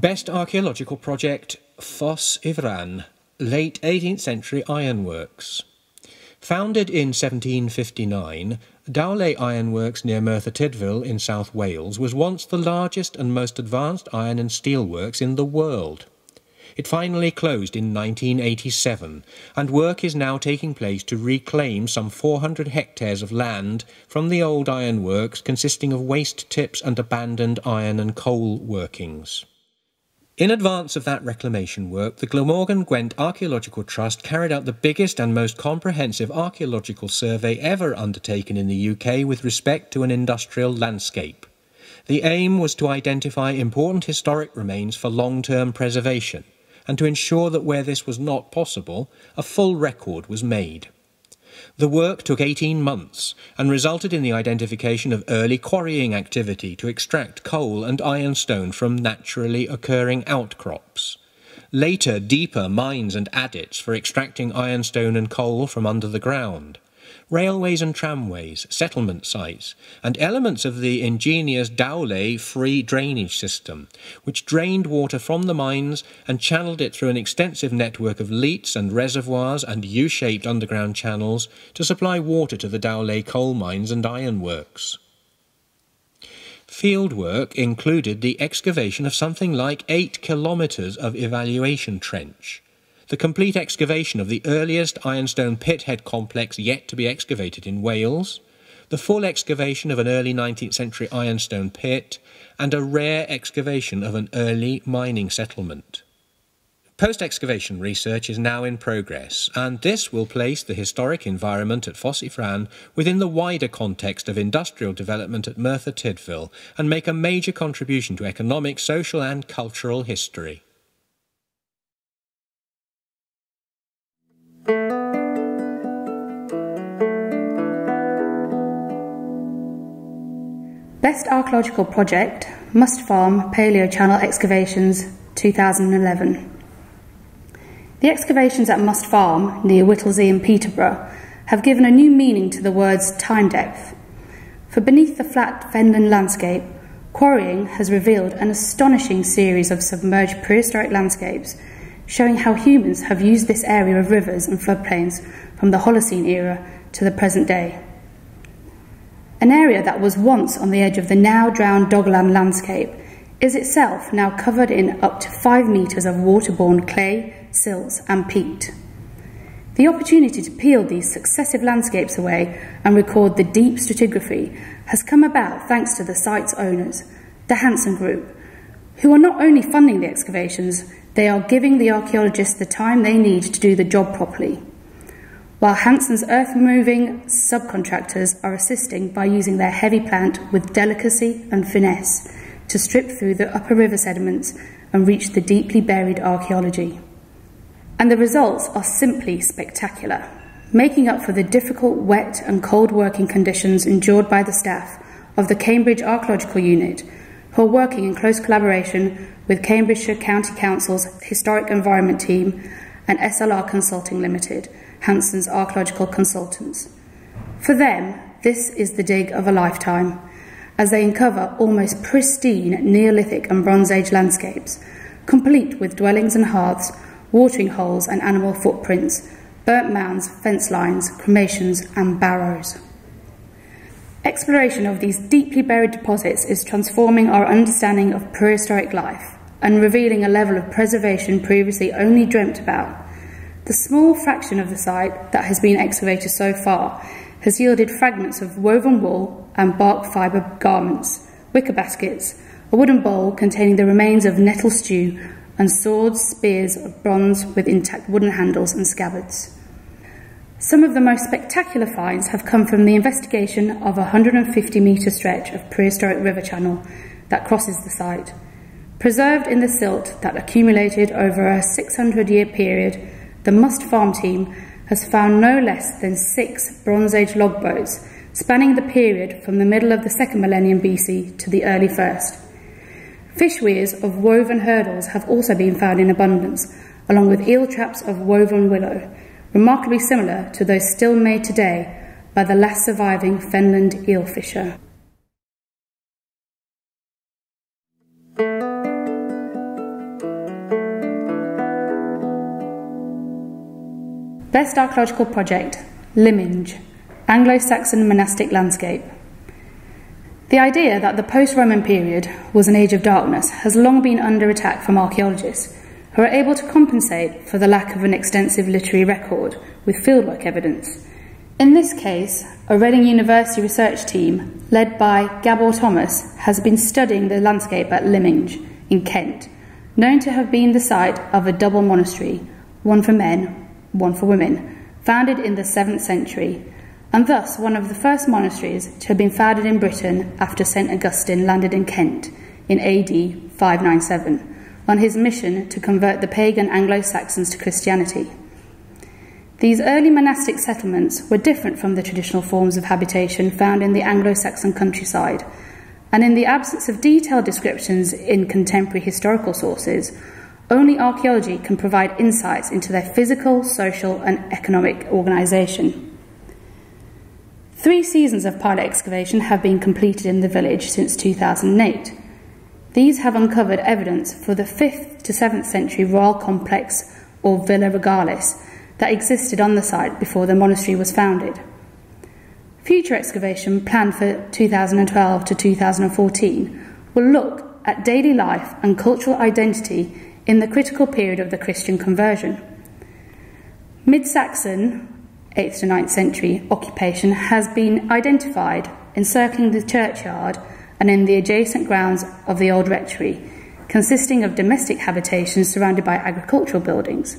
Best Archaeological Project, Foss Ifran, late 18th century ironworks. Founded in 1759, Dowlais Ironworks near Merthyr Tydfil in South Wales was once the largest and most advanced iron and steel works in the world. It finally closed in 1987, and work is now taking place to reclaim some 400 hectares of land from the old ironworks, consisting of waste tips and abandoned iron and coal workings. In advance of that reclamation work, the Glamorgan Gwent Archaeological Trust carried out the biggest and most comprehensive archaeological survey ever undertaken in the UK with respect to an industrial landscape. The aim was to identify important historic remains for long-term preservation, and to ensure that where this was not possible, a full record was made. The work took 18 months and resulted in the identification of early quarrying activity to extract coal and ironstone from naturally occurring outcrops. Later, deeper mines and adits for extracting ironstone and coal from under the ground. Railways and tramways, settlement sites, and elements of the ingenious Dowlais free drainage system, which drained water from the mines and channeled it through an extensive network of leats and reservoirs and U-shaped underground channels to supply water to the Dowlais coal mines and ironworks. Fieldwork included the excavation of something like 8 kilometres of evaluation trench, the complete excavation of the earliest ironstone pithead complex yet to be excavated in Wales, the full excavation of an early 19th century ironstone pit, and a rare excavation of an early mining settlement. Post-excavation research is now in progress, and this will place the historic environment at Foss Ifran within the wider context of industrial development at Merthyr Tydfil and make a major contribution to economic, social and cultural history. Best Archaeological Project, Must Farm Paleo Channel Excavations 2011. The excavations at Must Farm, near Whittlesea in Peterborough, have given a new meaning to the words time depth. For beneath the flat fenland landscape, quarrying has revealed an astonishing series of submerged prehistoric landscapes, showing how humans have used this area of rivers and floodplains from the Holocene era to the present day. An area that was once on the edge of the now drowned Doggerland landscape is itself now covered in up to 5 metres of waterborne clay, silts and peat. The opportunity to peel these successive landscapes away and record the deep stratigraphy has come about thanks to the site's owners, the Hansen Group, who are not only funding the excavations, they are giving the archaeologists the time they need to do the job properly, while Hansen's earth-moving subcontractors are assisting by using their heavy plant with delicacy and finesse to strip through the upper river sediments and reach the deeply buried archaeology. And the results are simply spectacular, making up for the difficult wet and cold working conditions endured by the staff of the Cambridge Archaeological Unit, who are working in close collaboration with Cambridgeshire County Council's Historic Environment Team and SLR Consulting Limited, Hansen's archaeological consultants. For them, this is the dig of a lifetime, as they uncover almost pristine Neolithic and Bronze Age landscapes, complete with dwellings and hearths, watering holes and animal footprints, burnt mounds, fence lines, cremations and barrows. Exploration of these deeply buried deposits is transforming our understanding of prehistoric life and revealing a level of preservation previously only dreamt about. The small fraction of the site that has been excavated so far has yielded fragments of woven wool and bark fibre garments, wicker baskets, a wooden bowl containing the remains of nettle stew, and swords, spears of bronze with intact wooden handles and scabbards. Some of the most spectacular finds have come from the investigation of a 150-metre stretch of prehistoric river channel that crosses the site. Preserved in the silt that accumulated over a 600-year period, the Must Farm team has found no less than 6 Bronze Age logboats spanning the period from the middle of the 2nd millennium BC to the early 1st. Fish weirs of woven hurdles have also been found in abundance, along with eel traps of woven willow, remarkably similar to those still made today by the last surviving fenland eel fisher. Best Archaeological Project, Lyminge, Anglo-Saxon Monastic Landscape. The idea that the post-Roman period was an age of darkness has long been under attack from archaeologists, who are able to compensate for the lack of an extensive literary record with fieldwork evidence. In this case, a Reading University research team, led by Gabor Thomas, has been studying the landscape at Lyminge in Kent, known to have been the site of a double monastery, one for men, one for women, founded in the 7th century, and thus one of the first monasteries to have been founded in Britain after St. Augustine landed in Kent in AD 597 on his mission to convert the pagan Anglo-Saxons to Christianity. These early monastic settlements were different from the traditional forms of habitation found in the Anglo-Saxon countryside, and in the absence of detailed descriptions in contemporary historical sources, only archaeology can provide insights into their physical, social, and economic organisation. 3 seasons of pilot excavation have been completed in the village since 2008. These have uncovered evidence for the 5th to 7th century royal complex, or Villa Regalis, that existed on the site before the monastery was founded. Future excavation, planned for 2012 to 2014, will look at daily life and cultural identity in the critical period of the Christian conversion. Mid-Saxon, 8th to 9th century occupation has been identified encircling the churchyard and in the adjacent grounds of the old rectory, consisting of domestic habitations surrounded by agricultural buildings.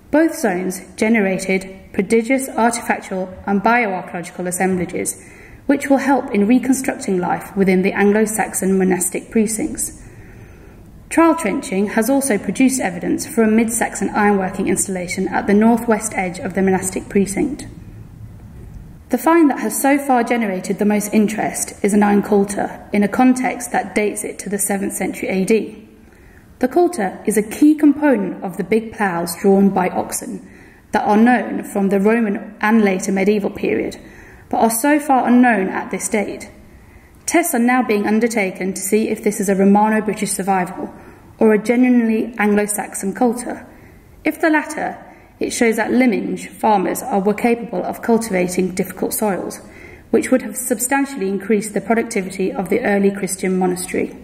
Both zones generated prodigious artifactual and bioarchaeological assemblages, which will help in reconstructing life within the Anglo-Saxon monastic precincts. Trial trenching has also produced evidence for a mid-Saxon ironworking installation at the northwest edge of the monastic precinct. The find that has so far generated the most interest is an iron coulter in a context that dates it to the 7th century AD. The coulter is a key component of the big ploughs drawn by oxen that are known from the Roman and later medieval period, but are so far unknown at this date. Tests are now being undertaken to see if this is a Romano-British survival or a genuinely Anglo-Saxon coulter. If the latter, it shows that Lyminge farmers were capable of cultivating difficult soils, which would have substantially increased the productivity of the early Christian monastery.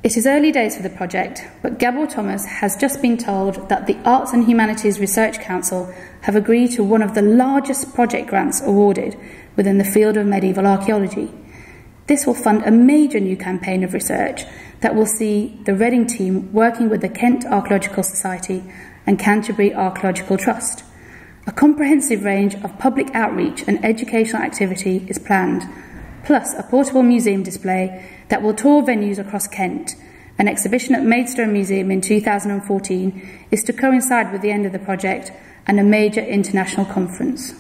It is early days for the project, but Gabor Thomas has just been told that the Arts and Humanities Research Council have agreed to one of the largest project grants awarded within the field of medieval archaeology. This will fund a major new campaign of research that will see the Reading team working with the Kent Archaeological Society and Canterbury Archaeological Trust. A comprehensive range of public outreach and educational activity is planned, plus a portable museum display that will tour venues across Kent. An exhibition at Maidstone Museum in 2014 is to coincide with the end of the project and a major international conference.